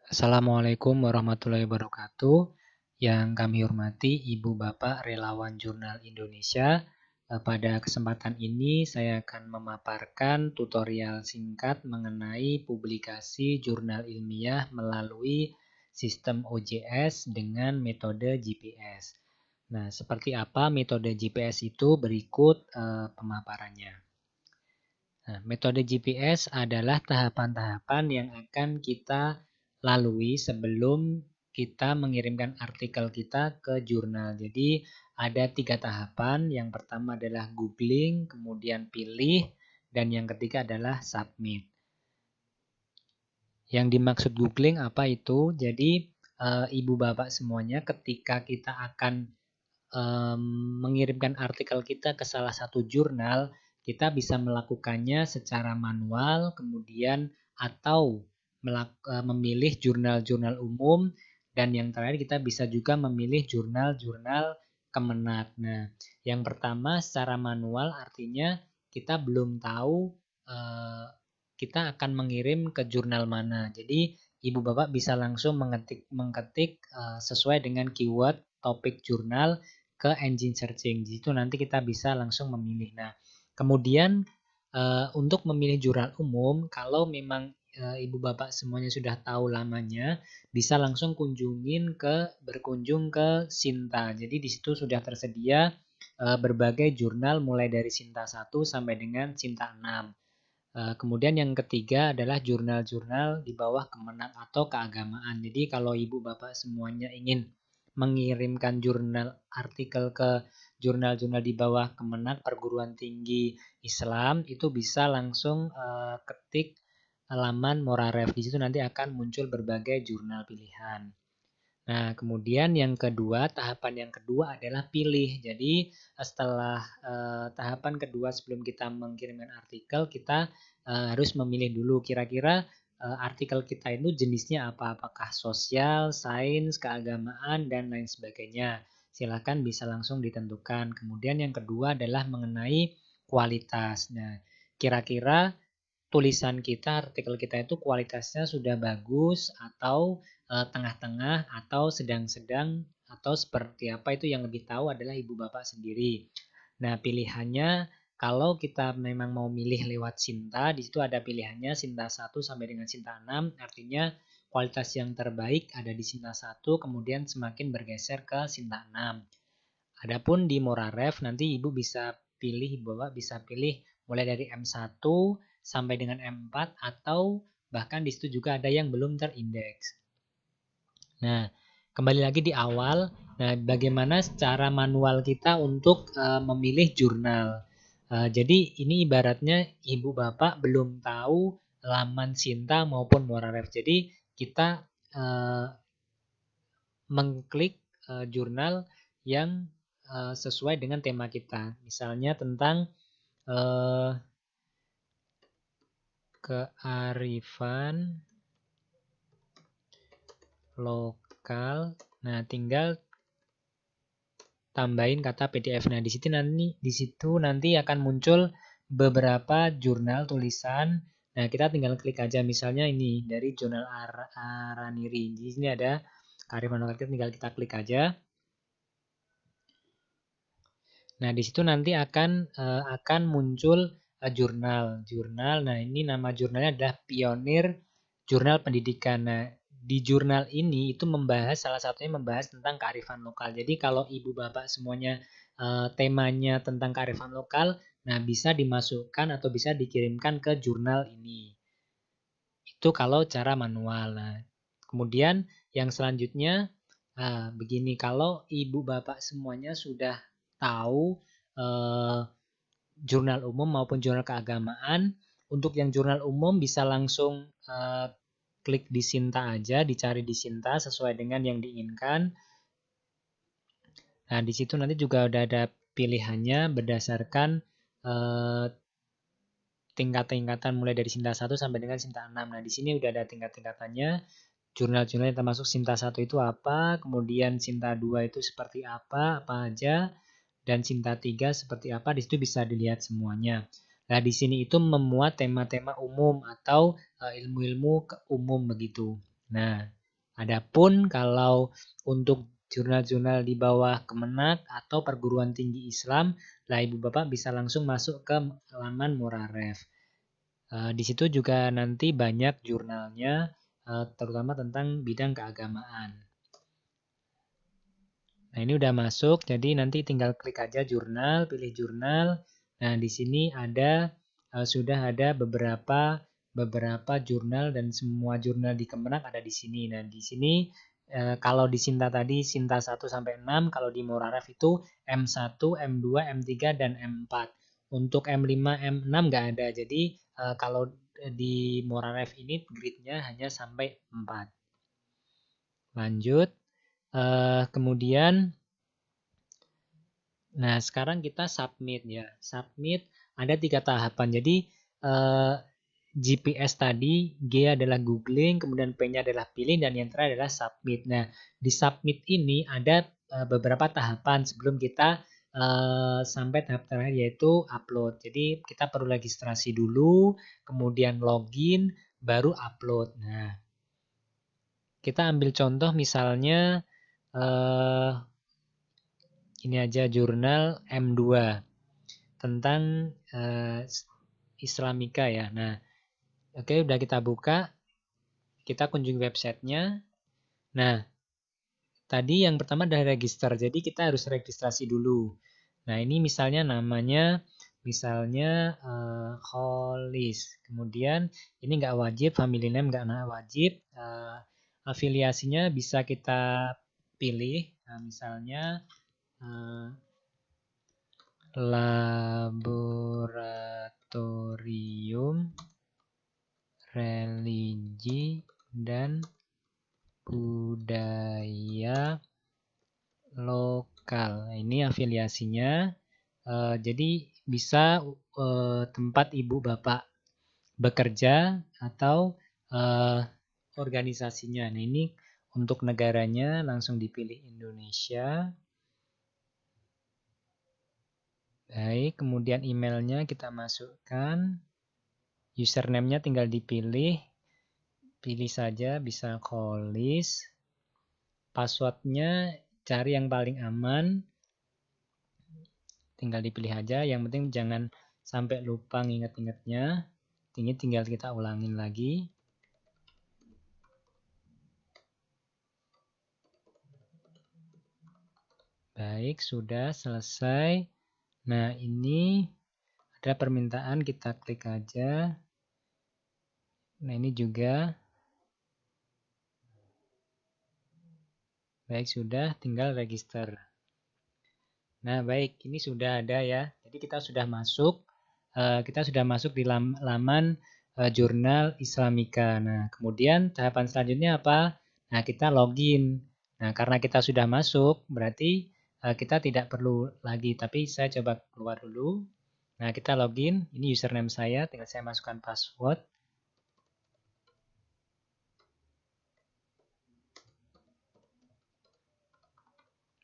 Assalamualaikum warahmatullahi wabarakatuh. Yang kami hormati Ibu Bapak Relawan Jurnal Indonesia. Pada kesempatan ini saya akan memaparkan tutorial singkat mengenai publikasi jurnal ilmiah melalui sistem OJS dengan metode GPS. Nah, seperti apa metode GPS itu berikut pemaparannya. Nah, metode GPS adalah tahapan-tahapan yang akan kita lalui sebelum kita mengirimkan artikel kita ke jurnal. Jadi ada 3 tahapan. Yang pertama adalah googling, kemudian pilih, dan yang ketiga adalah submit. Yang dimaksud googling apa itu? Jadi ibu bapak semuanya ketika kita akan mengirimkan artikel kita ke salah satu jurnal, kita bisa melakukannya secara manual, kemudian atau memilih jurnal-jurnal umum, dan yang terakhir kita bisa juga memilih jurnal-jurnal kemenat. Nah, yang pertama secara manual artinya kita belum tahu kita akan mengirim ke jurnal mana. Jadi ibu bapak bisa langsung mengetik sesuai dengan keyword topik jurnal ke engine searching. Di situ nanti kita bisa langsung memilih. Nah, kemudian untuk memilih jurnal umum, kalau memang ibu bapak semuanya sudah tahu lamanya, bisa langsung berkunjung ke Sinta. Jadi di situ sudah tersedia berbagai jurnal mulai dari Sinta 1 sampai dengan Sinta 6. Kemudian yang ketiga adalah jurnal-jurnal di bawah Kemenang atau keagamaan. Jadi kalau ibu bapak semuanya ingin mengirimkan jurnal artikel ke jurnal-jurnal di bawah Kemenang Perguruan Tinggi Islam, itu bisa langsung ketik halaman Moraref. Di situ nanti akan muncul berbagai jurnal pilihan. Nah, kemudian tahapan yang kedua adalah pilih. Jadi setelah tahapan kedua sebelum kita mengirimkan artikel, kita harus memilih dulu kira-kira artikel kita itu jenisnya apa, apakah sosial, sains, keagamaan, dan lain sebagainya. Silakan bisa langsung ditentukan. Kemudian yang kedua adalah mengenai kualitas. Nah, kira-kira tulisan kita, artikel kita itu kualitasnya sudah bagus atau tengah-tengah atau sedang-sedang atau seperti apa, itu yang lebih tahu adalah ibu bapak sendiri. Nah, pilihannya kalau kita memang mau milih lewat Sinta, di situ ada pilihannya Sinta 1 sampai dengan Sinta 6, artinya kualitas yang terbaik ada di Sinta 1, kemudian semakin bergeser ke Sinta 6. Adapun di Moraref nanti ibu bapak bisa pilih mulai dari M1 sampai dengan M4 atau bahkan di situ juga ada yang belum terindeks. Nah, kembali lagi di awal. Nah, bagaimana secara manual kita untuk memilih jurnal? Jadi ini ibaratnya ibu bapak belum tahu laman Sinta maupun Moraref. Jadi kita mengklik jurnal yang sesuai dengan tema kita. Misalnya tentang kearifan lokal. Nah, tinggal tambahin kata PDF. Nah, di situ nanti akan muncul beberapa jurnal tulisan. Nah, kita tinggal klik aja misalnya ini dari jurnal Araniri. Di sini ada kearifan lokal, tinggal kita klik aja. Nah, di situ nanti akan muncul jurnal. Nah, ini nama jurnalnya adalah Pionir Jurnal Pendidikan. Nah, di jurnal ini itu salah satunya membahas tentang kearifan lokal. Jadi kalau ibu bapak semuanya temanya tentang kearifan lokal, nah bisa dimasukkan atau bisa dikirimkan ke jurnal ini. Itu kalau cara manual. Nah, kemudian yang selanjutnya begini, kalau ibu bapak semuanya sudah tahu jurnal umum maupun jurnal keagamaan, untuk yang jurnal umum bisa langsung klik di Sinta aja, dicari di Sinta sesuai dengan yang diinginkan. Nah, di situ nanti juga udah ada pilihannya berdasarkan tingkat-tingkatan mulai dari Sinta 1 sampai dengan Sinta 6. Nah, di sini udah ada tingkat-tingkatannya. Jurnal-jurnal yang termasuk Sinta 1 itu apa, kemudian Sinta 2 itu seperti apa aja, dan Sinta 3 seperti apa, di situ bisa dilihat semuanya. Nah, di sini itu memuat tema-tema umum atau ilmu-ilmu umum begitu. Nah, Adapun kalau untuk jurnal-jurnal di bawah Kemenak atau perguruan tinggi Islam, lah Ibu Bapak bisa langsung masuk ke laman Muraref. Di situ juga nanti banyak jurnalnya, terutama tentang bidang keagamaan. Nah, ini udah masuk, jadi nanti tinggal klik aja jurnal, pilih jurnal. Nah, di sini sudah ada beberapa jurnal dan semua jurnal di Kemenak ada di sini. Nah, di sini kalau di Sinta tadi Sinta 1 sampai 6, kalau di Muraref itu M1, M2, M3 dan M4. Untuk M5, M6 nggak ada. Jadi kalau di Muraref ini gridnya hanya sampai 4. Lanjut. Kemudian nah, sekarang kita submit ya. Submit ada 3 tahapan. Jadi GPS tadi, G adalah googling, kemudian P-nya adalah pilih, dan yang terakhir adalah submit. Nah, di submit ini ada beberapa tahapan sebelum kita sampai tahap terakhir yaitu upload. Jadi kita perlu registrasi dulu, kemudian login, baru upload. Nah, kita ambil contoh misalnya ini aja jurnal M2 tentang Islamika ya. Nah, oke, udah kita buka, kita kunjungi websitenya. Nah, tadi yang pertama adalah register, jadi kita harus registrasi dulu. Nah, ini misalnya namanya, misalnya Kholis. Kemudian ini nggak wajib, family name nggak wajib. Afiliasinya bisa kita pilih, nah, misalnya Laboratorium Religi dan Budaya Lokal. Nah, ini afiliasinya. Jadi bisa tempat Ibu Bapak bekerja atau organisasinya. Nah, ini untuk negaranya langsung dipilih Indonesia. Baik, kemudian emailnya kita masukkan. Username-nya tinggal dipilih. Pilih saja, bisa Kholis. Passwordnya cari yang paling aman. Tinggal dipilih aja. Yang penting jangan sampai lupa nginget-ingetnya. Ini tinggal kita ulangin lagi. Baik, sudah selesai. Nah, ini ada permintaan, kita klik aja. Nah, ini juga. Baik, sudah, tinggal register. Nah, baik, ini sudah ada ya. Jadi kita sudah masuk di laman jurnal Islamika. Nah, kemudian tahapan selanjutnya apa? Nah, kita login. Nah, karena kita sudah masuk, berarti kita tidak perlu lagi. Tapi saya coba keluar dulu. Nah, kita login. Ini username saya, tinggal saya masukkan password.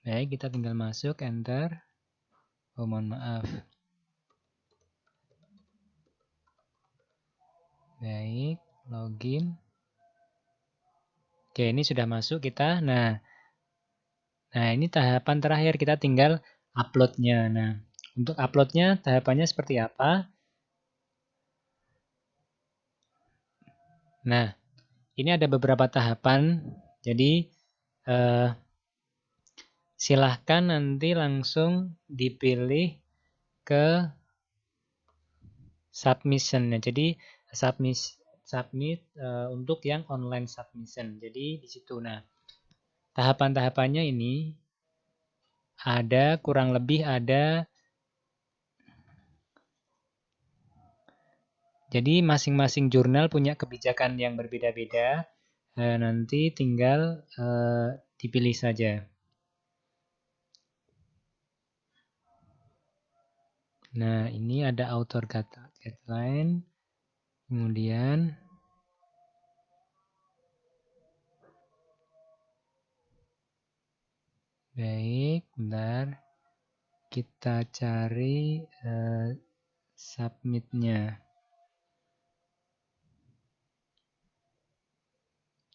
Baik, kita tinggal masuk, enter. Oh, mohon maaf. Baik, login. Oke, ini sudah masuk kita. Nah, ini tahapan terakhir, kita tinggal uploadnya. Nah, untuk uploadnya tahapannya seperti apa? Nah, ini ada beberapa tahapan. Jadi, silahkan nanti langsung dipilih ke submission. Jadi, submit untuk yang online submission. Jadi, di situ. Nah, tahapan-tahapannya ini ada kurang lebih ada. Jadi masing-masing jurnal punya kebijakan yang berbeda-beda. Nanti tinggal dipilih saja. Nah, ini ada author guideline. Kemudian baik, bentar. Kita cari submitnya.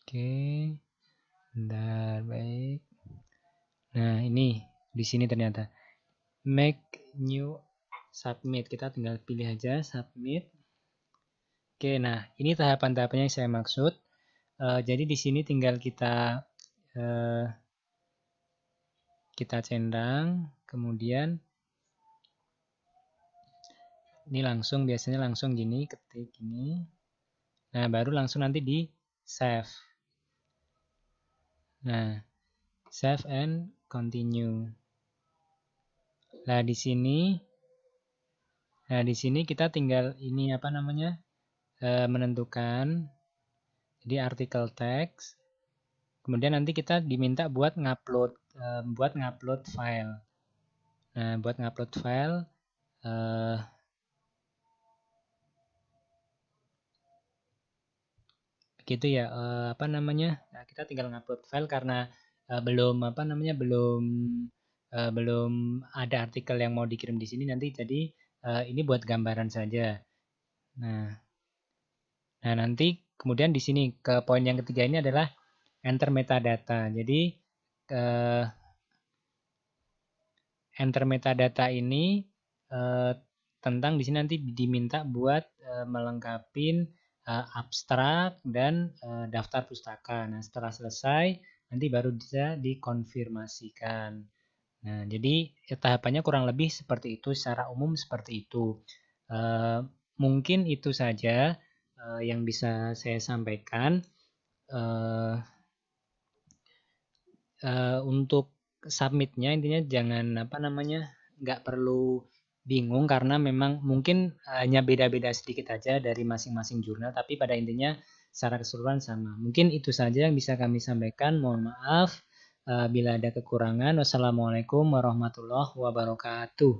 Oke. Bentar, baik. Nah, ini di sini ternyata make new submit. Kita tinggal pilih aja submit. Oke, nah ini tahapan-tahapannya yang saya maksud. Jadi di sini tinggal kita centang, kemudian ini biasanya langsung gini, ketik gini. Nah, baru langsung nanti di save. Nah, save and continue. Nah, di sini kita tinggal ini menentukan jadi artikel teks. Kemudian nanti kita diminta buat ngupload file. Nah, buat ngupload file begitu ya. Nah, kita tinggal ngupload file karena belum ada artikel yang mau dikirim di sini nanti, jadi ini buat gambaran saja. Nah, nanti kemudian di sini ke poin yang ketiga ini adalah enter metadata. Jadi enter metadata ini tentang di sini nanti diminta buat melengkapi abstrak dan daftar pustaka. Nah, setelah selesai nanti baru bisa dikonfirmasikan. Nah, jadi tahapannya kurang lebih seperti itu, secara umum seperti itu. Mungkin itu saja yang bisa saya sampaikan. Untuk submitnya intinya jangan nggak perlu bingung karena memang mungkin hanya beda-beda sedikit aja dari masing-masing jurnal, tapi pada intinya secara keseluruhan sama. Mungkin itu saja yang bisa kami sampaikan. Mohon maaf bila ada kekurangan. Wassalamualaikum warahmatullahi wabarakatuh.